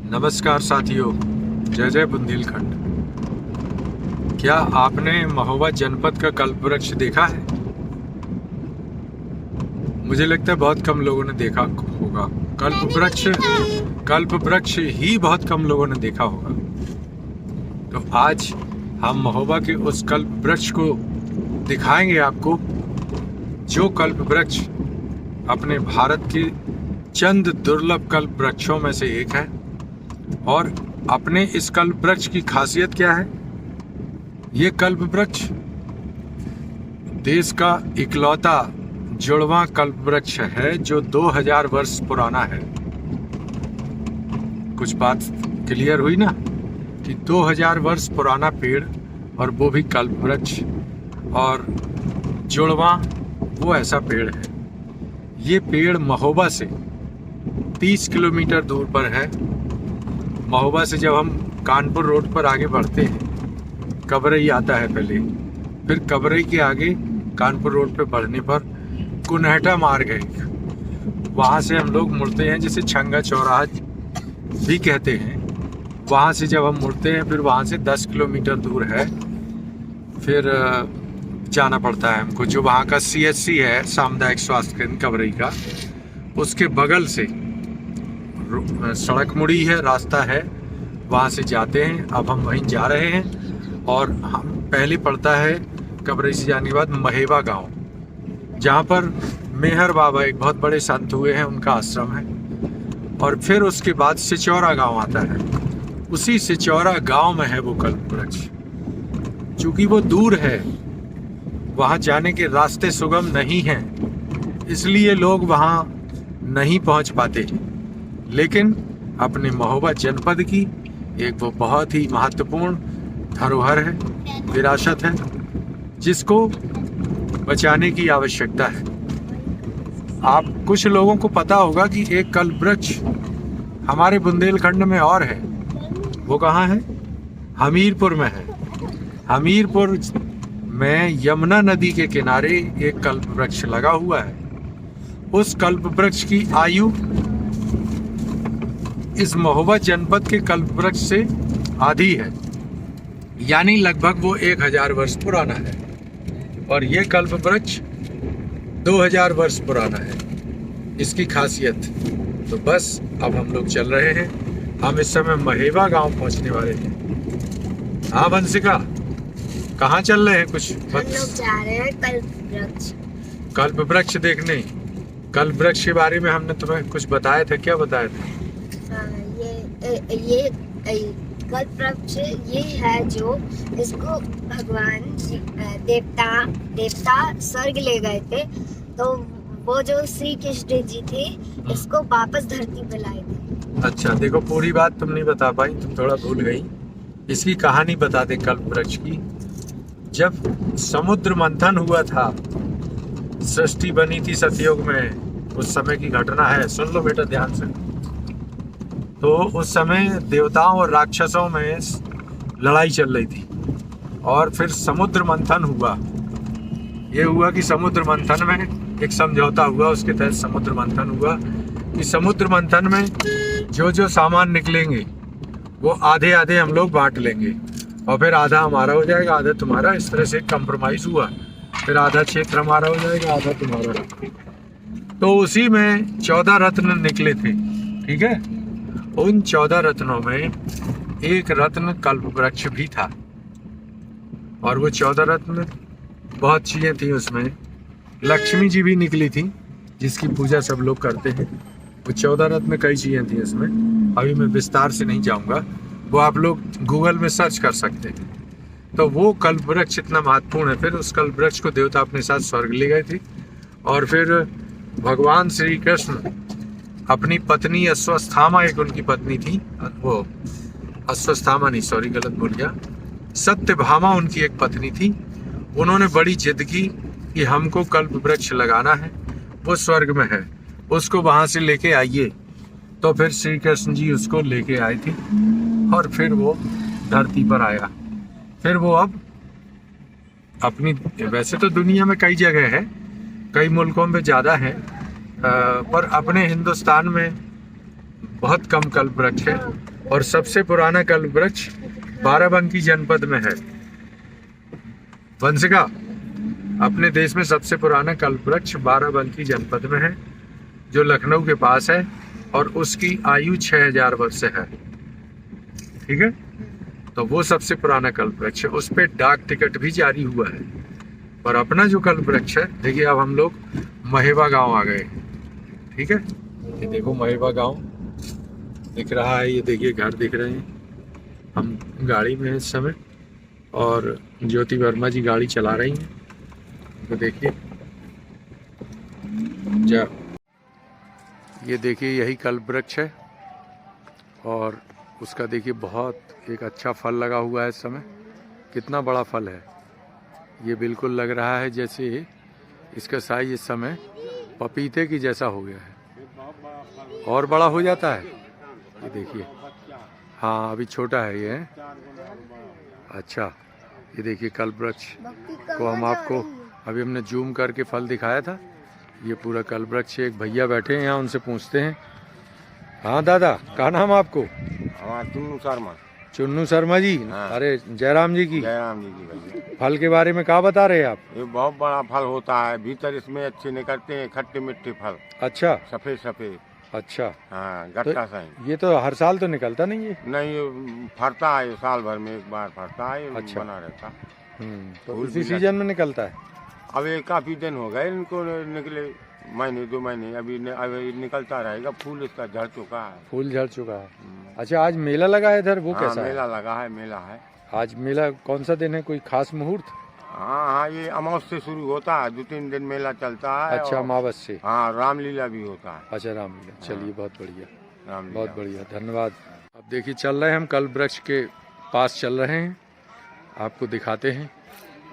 नमस्कार साथियों, जय जय बुंदेलखंड। क्या आपने महोबा जनपद का कल्प वृक्ष देखा है? मुझे लगता है बहुत कम लोगों ने देखा होगा। कल्प वृक्ष ही बहुत कम लोगों ने देखा होगा। तो आज हम महोबा के उस कल्प वृक्ष को दिखाएंगे आपको, जो कल्प वृक्ष अपने भारत के चंद दुर्लभ कल्प वृक्षों में से एक है। और अपने इस कल्प वृक्ष की खासियत क्या है? ये कल्प वृक्ष देश का इकलौता जुड़वां कल्प वृक्ष है जो 2000 वर्ष पुराना है। कुछ बात क्लियर हुई ना कि 2000 वर्ष पुराना पेड़, और वो भी कल्प वृक्ष, और जुड़वां वो ऐसा पेड़ है। ये पेड़ महोबा से 30 किलोमीटर दूर पर है। महोबा से जब हम कानपुर रोड पर आगे बढ़ते हैं, कबरई आता है पहले, फिर कबरई के आगे कानपुर रोड पे बढ़ने पर कुनहटा मार्ग है, वहाँ से हम लोग मुड़ते हैं, जिसे छंगा चौराहा भी कहते हैं। वहाँ से जब हम मुड़ते हैं, फिर वहाँ से 10 किलोमीटर दूर है, फिर जाना पड़ता है हमको, जो वहाँ का CHC है, सामुदायिक स्वास्थ्य केंद्र कबरई का, उसके बगल से सड़क मुड़ी है, रास्ता है, वहाँ से जाते हैं। अब हम वहीं जा रहे हैं, और हम पहले पड़ता है कबरई से जाने के बाद महेबा गांव, जहाँ पर मेहर बाबा एक बहुत बड़े संत हुए हैं, उनका आश्रम है। और फिर उसके बाद सिचौरा गांव आता है। उसी सिचौरा गांव में है वो कल्प वृक्ष। चूँकि वो दूर है, वहाँ जाने के रास्ते सुगम नहीं हैं, इसलिए लोग वहाँ नहीं पहुँच पाते। लेकिन अपने महोबा जनपद की एक वो बहुत ही महत्वपूर्ण धरोहर है, विरासत है, जिसको बचाने की आवश्यकता है। आप कुछ लोगों को पता होगा कि एक कल्प वृक्ष हमारे बुंदेलखंड में और है। वो कहाँ है? हमीरपुर में है। हमीरपुर में यमुना नदी के किनारे एक कल्प वृक्ष लगा हुआ है। उस कल्प वृक्ष की आयु इस महोबा जनपद के कल्प वृक्ष से आधी है, यानी लगभग वो 1000 वर्ष पुराना है। और ये कल्प वृक्ष 2000 वर्ष पुराना है। इसकी खासियत तो बस अब हम लोग चल रहे हैं। हम इस समय महेबा गांव पहुंचने वाले हैं। हाँ वंशिका, कहाँ चल रहे हैं? कुछ हम लोग जा रहे हैं कल्प वृक्ष देखने। कल्प वृक्ष के बारे में हमने तुम्हें कुछ बताया था। क्या बताया था? ये कल्प वृक्ष ये है जो इसको भगवान देवता स्वर्ग ले गए थे, तो वो जो श्री कृष्ण जी थे, इसको वापस धरती पे लाए थे। अच्छा, देखो पूरी बात तुम नहीं बता पाई, तुम थोड़ा भूल गई। इसकी कहानी बता दे कल्प वृक्ष की। जब समुद्र मंथन हुआ था, सृष्टि बनी थी सतयुग में, उस समय की घटना है, सुन लो बेटा ध्यान से। तो उस समय देवताओं और राक्षसों में लड़ाई चल रही थी, और फिर समुद्र मंथन हुआ। ये हुआ कि समुद्र मंथन में एक समझौता हुआ, उसके तहत समुद्र मंथन हुआ कि समुद्र मंथन में जो जो सामान निकलेंगे वो आधे आधे हम लोग बांट लेंगे, और फिर आधा हमारा हो जाएगा, आधा तुम्हारा। इस तरह से कंप्रोमाइज हुआ। फिर आधा क्षेत्र हमारा हो जाएगा, आधा तुम्हारा। तो उसी में 14 रत्न निकले थे, ठीक है। उन 14 रत्नों में एक रत्न कल्प वृक्ष भी था, और वो 14 रत्न बहुत चीजें थी उसमें। लक्ष्मी जी भी निकली थी, जिसकी पूजा सब लोग करते हैं। वो 14 रत्न कई चीजें थी उसमें, अभी मैं विस्तार से नहीं जाऊंगा, वो आप लोग गूगल में सर्च कर सकते हैं। तो वो कल्प वृक्ष इतना महत्वपूर्ण है। फिर उस कल्प वृक्ष को देवता अपने साथ स्वर्ग ले गए थे, और फिर भगवान श्री कृष्ण अपनी पत्नी अश्वत्थामा, एक उनकी पत्नी थी, वो अश्वत्थामा नहीं, सॉरी गलत बोल गया, सत्यभामा उनकी एक पत्नी थी। उन्होंने बड़ी जिद की कि हमको कल्प वृक्ष लगाना है, वो स्वर्ग में है, उसको वहां से लेके आइए। तो फिर श्री कृष्ण जी उसको लेके आए थे, और फिर वो धरती पर आया। फिर वो अब अपनी, वैसे तो दुनिया में कई जगह है, कई मुल्कों में ज़्यादा है, पर अपने हिंदुस्तान में बहुत कम कल्प वृक्ष है और सबसे पुराना कल्प वृक्ष बाराबंकी जनपद में है। वंशिका, अपने देश में सबसे पुराना कल्प वृक्ष बाराबंकी जनपद में है, जो लखनऊ के पास है और उसकी आयु 6000 वर्ष है। ठीक है, तो वो सबसे पुराना कल्प वृक्ष है। उस पर डाक टिकट भी जारी हुआ है। और अपना जो कल्प वृक्ष है, देखिए अब हम लोग महेवा गांव आ गए। ठीक है, ये देखो महेवा गांव दिख रहा है, ये देखिए घर दिख रहे हैं। हम गाड़ी में हैं इस समय और ज्योति वर्मा जी गाड़ी चला रही हैं। तो देखिए ये देखिए यही कल्प वृक्ष है और उसका देखिए बहुत एक अच्छा फल लगा हुआ है इस समय। कितना बड़ा फल है ये, बिल्कुल लग रहा है जैसे इसका साइज इस समय पपीते की जैसा हो गया है। और बड़ा हो जाता है ये देखिए। हाँ, अभी छोटा है ये। अच्छा, ये देखिए कल्प वृक्ष को हम आपको अभी हमने जूम करके फल दिखाया था। ये पूरा कल्प वृक्ष। एक भैया बैठे हैं यहाँ, उनसे पूछते हैं। हाँ दादा, क्या नाम आपको? चुन्नू शर्मा। चुन्नू शर्मा जी। हाँ। अरे जयराम जी की भैया। फल के बारे में क्या बता रहे हैं आप? ये बहुत बड़ा फल होता है, भीतर इसमें अच्छे निकलते हैं खट्टे मीठे फल। अच्छा, सफेद सफेद। अच्छा। हाँ, गट्टा सही। ये तो हर साल तो निकलता नहीं है? नहीं, ये फरता है, साल भर में एक बार फरता है। अच्छा। बना रहता। तो इसी सीजन में निकलता है? अब ये काफी दिन हो गए इनको निकले, महीने 2 महीने। अभी निकलता रहेगा। फूल इसका झड़ चुका है। फूल झड़ चुका है। अच्छा, आज मेला लगा है इधर, वो हाँ, कैसा है? मेला लगा है, मेला है। आज मेला कौन सा दिन है, कोई खास मुहूर्त? हाँ हाँ, ये अमावस से शुरू होता है, 2-3 दिन मेला चलता है। अच्छा, अमावस से। हाँ, रामलीला भी होता है। अच्छा, रामलीला। चलिए, बहुत बढ़िया, रामलीला। बहुत बढ़िया, धन्यवाद। अब देखिए चल रहे हैं हम कल्प वृक्ष के पास चल रहे हैं, आपको दिखाते हैं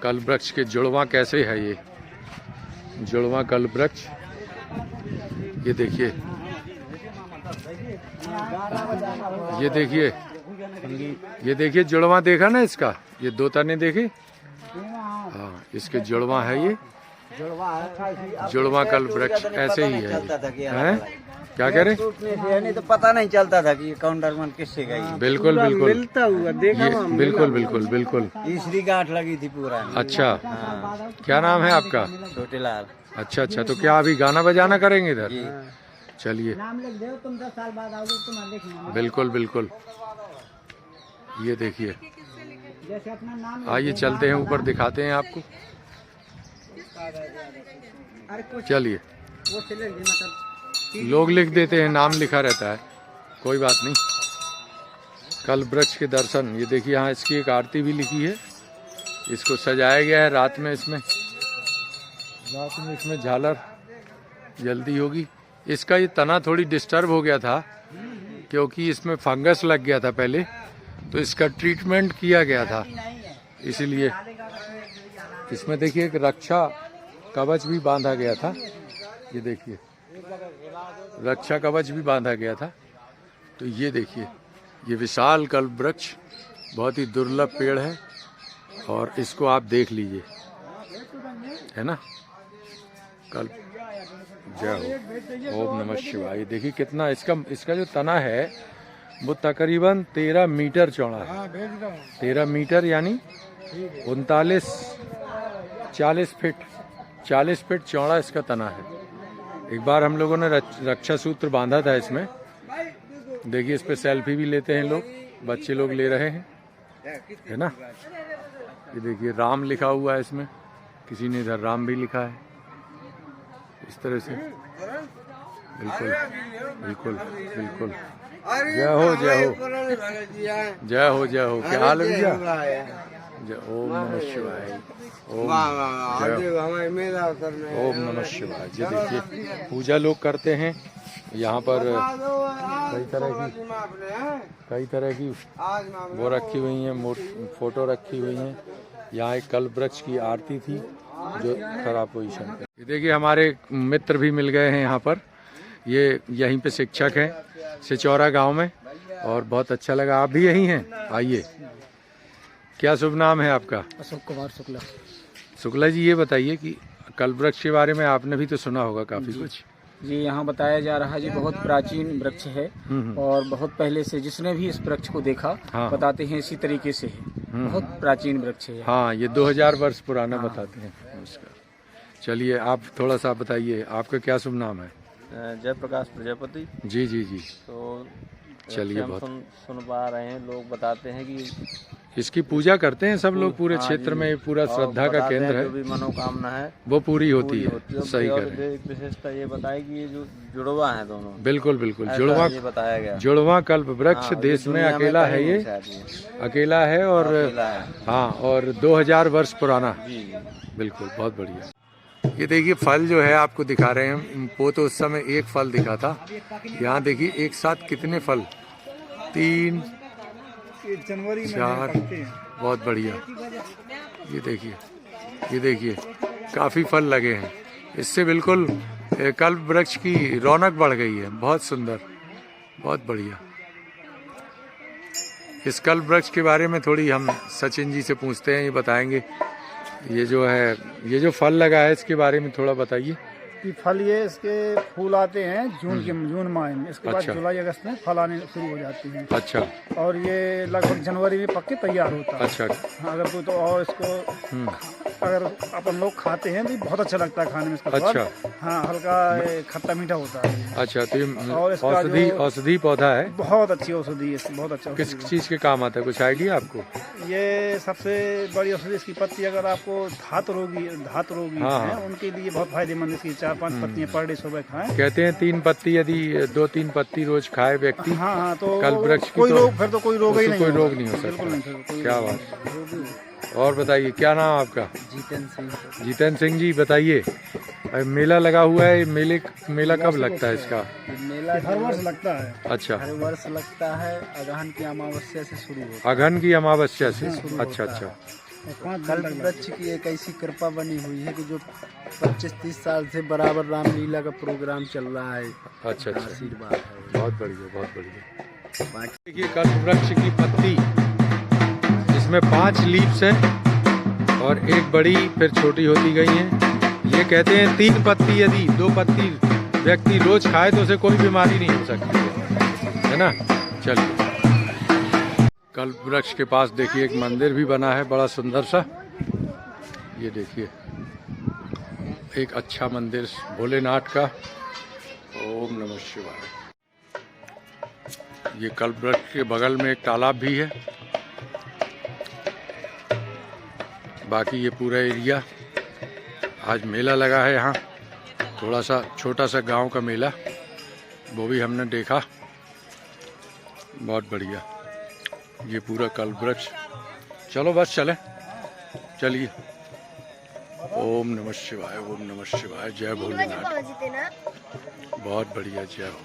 कल्प वृक्ष के जुड़वा कैसे है। ये जुड़वा कल्प वृक्ष, ये देखिए, ये देखिए, ये देखिए जुड़वा देखा ना इसका, ये 2 तने देखे। हाँ, इसके जुड़वा है ये, जुड़वा कल्प वृक्ष ऐसे ही है। हैं? क्या कह रहे? नहीं तो पता नहीं चलता था कि ये काउंटरमैन किससे गई। बिल्कुल बिल्कुल, मिलता हुआ देखा। बिल्कुल बिल्कुल बिल्कुल। तीसरी गांठ लगी थी पूरा। अच्छा, क्या नाम है आपका? छोटेलाल। अच्छा अच्छा, तो क्या अभी गाना बजाना करेंगे इधर? चलिए, नाम लिख दो, तुम 10 साल बाद आओगे तुम्हारे देखना। बिल्कुल बिल्कुल। ये देखिए, जैसे अपना नाम। आइए चलते हैं ऊपर, दिखाते हैं आपको। चलिए, वो से लिख देना, मतलब लोग लिख देते हैं, नाम लिखा रहता है, कोई बात नहीं। कल्प वृक्ष के दर्शन, ये देखिए यहाँ इसकी एक आरती भी लिखी है। इसको सजाया गया है रात में, इसमें झालर जल्दी होगी। इसका ये तना थोड़ी डिस्टर्ब हो गया था क्योंकि इसमें फंगस लग गया था पहले, तो इसका ट्रीटमेंट किया गया था, इसीलिए। इसमें देखिए एक रक्षा कवच भी बांधा गया था। ये देखिए, रक्षा कवच भी बांधा गया था। तो ये देखिए, ये विशाल कल्प वृक्ष बहुत ही दुर्लभ पेड़ है और इसको आप देख लीजिए, है ना। कल्प, जय हो, ओम नमः शिवाय। देखिए कितना इसका जो तना है वो तकरीबन 13 मीटर चौड़ा है। 13 मीटर यानी 40 फीट चौड़ा इसका तना है। एक बार हम लोगों ने रक्षा सूत्र बांधा था इसमें। देखिए, इस पे सेल्फी भी लेते हैं लोग, बच्चे लोग ले रहे हैं, है ना। ये देखिए राम लिखा हुआ है इसमें, किसी ने इधर राम भी लिखा है, इस तरह से। बिल्कुल बिल्कुल बिल्कुल। जय हो जय हो जय हो जय हो। क्या हाल है भैया? ओम नमः शिवाय, ओम नमः शिवाय। ये देखिए पूजा लोग करते हैं यहाँ पर। कई तरह की वो रखी हुई हैं, फोटो रखी हुई हैं। यहाँ एक कल्प वृक्ष की आरती थी जो खराब पोजीशन पे। ये देखिए हमारे मित्र भी मिल गए हैं यहाँ पर। ये यहीं पे शिक्षक हैं सिचौरा गांव में, और बहुत अच्छा लगा। आप भी यहीं हैं? आइए। क्या शुभ नाम है आपका? अशोक कुमार शुक्ला। शुक्ला जी, ये बताइए कि कल्प वृक्ष के बारे में आपने भी तो सुना होगा काफ़ी कुछ। जी यहाँ बताया जा रहा है जी बहुत प्राचीन वृक्ष है और बहुत पहले से जिसने भी इस वृक्ष को देखा हाँ। बताते हैं इसी तरीके से है, बहुत प्राचीन वृक्ष है। हाँ, ये 2000 वर्ष पुराना बताते हैं उसका। चलिए आप थोड़ा सा बताइए, आपका क्या शुभ नाम है? जयप्रकाश प्रजापति। जी जी जी। तो चलिए हम बहुत सुन पा रहे हैं, लोग बताते हैं कि इसकी पूजा करते हैं सब लोग पूरे हाँ क्षेत्र जी, में, पूरा और श्रद्धा का बताते हैं केंद्र जो है, भी मनोकामना है वो पूरी होती पूरी है। होती है। सही और कह रहे हैं, एक विशेषता ये बताई कि ये जो जुड़वा है दोनों, बिल्कुल बिल्कुल। ऐसा जुड़वा, ये बताया गया। जुड़वा कल्प वृक्ष हाँ, देश में दुनिया अकेला है, कहीं ये नहीं शायद ये। अकेला है और अकेला है। हाँ, और 2000 वर्ष पुराना। जी बिल्कुल, बहुत बढ़िया। ये देखिए फल जो है आपको दिखा रहे हैं हम। वो तो उस समय एक फल दिखा था, यहाँ देखिए एक साथ कितने फल, 3 4, बहुत बढ़िया। ये देखिए काफी फल लगे हैं। इससे बिल्कुल कल्प वृक्ष की रौनक बढ़ गई है। बहुत सुंदर, बहुत बढ़िया। इस कल्प वृक्ष के बारे में थोड़ी हम सचिन जी से पूछते हैं, ये बताएंगे। ये जो है, ये जो फल लगा है इसके बारे में थोड़ा बताइए। कि फल ये इसके फूल आते हैं जून माह में, इसके बाद अच्छा। जुलाई अगस्त में फल आने शुरू हो जाते हैं अच्छा और ये लगभग जनवरी में पक के तैयार होता है। अच्छा। हाँ, अगर कोई तो और इसको अगर अपन लोग खाते हैं तो बहुत अच्छा लगता है खाने में इसका स्वाद। अच्छा। हाँ, हल्का खट्टा मीठा होता है। अच्छा, तो और ये इसका औषधि पौधा है। बहुत अच्छी औषधि है, बहुत अच्छा किस औषधि चीज के काम आता है, कुछ आइडिया आपको? है। ये सबसे बड़ी औषधि इसकी पत्ती, अगर आपको धात रोगी हाँ, हैं हाँ। उनके लिए बहुत फायदेमंद है। इसकी 4-5 पत्तियां पर डे सुबह खाएं। कहते हैं 3 पत्ती, यदि 2-3 पत्ती रोज खाए व्यक्ति, हाँ हाँ, तो कल्प वृक्ष की कोई तो रोग, फिर तो कोई रोग ही उसको नहीं कोई होगा। रोग नहीं हो बिल्कुल नहीं, सकता। फिर कोई क्या रोग बात। नहीं। और बताइए क्या नाम आपका? जीतन सिंह जी, बताइए मेला लगा हुआ है, मेला कब लगता है इसका? मेला हर वर्ष लगता है। अच्छा, हर वर्ष लगता है, अगहन की अमावस्या से शुरू होता है। अगहन की अमावस्या से। शुरू अच्छा होता अच्छा। और 5 दिन कल्प तक वृक्ष की एक ऐसी कृपा बनी हुई है कि जो 25-30 साल से बराबर रामलीला का प्रोग्राम चल रहा है। अच्छा अच्छा, आशीर्वाद है। बहुत बढ़िया, बहुत बढ़िया। देखिए कल्प वृक्ष की पत्ती, इसमें 5 लीव्स हैं और एक बड़ी फिर छोटी होती गई हैं। ये कहते हैं 3 पत्ती, यदि 2 पत्ती व्यक्ति रोज खाए तो उसे कोई बीमारी नहीं हो सकती है ना। चलिए, कल्प वृक्ष के पास देखिए एक मंदिर भी बना है, बड़ा सुंदर सा। ये देखिए एक अच्छा मंदिर भोलेनाथ का। ओम नमः शिवाय। ये कल्प वृक्ष के बगल में एक तालाब भी है। बाकी ये पूरा एरिया, आज मेला लगा है यहाँ, थोड़ा सा छोटा सा गांव का मेला, वो भी हमने देखा। बहुत बढ़िया। ये पूरा कल्प वृक्ष। चलो बस चले, चलिए। ओम नमः शिवाय, ओम नमः शिवाय। जय 3 बजे भोलेनाथ। पहुंचते ना। बहुत बढ़िया, जय हो।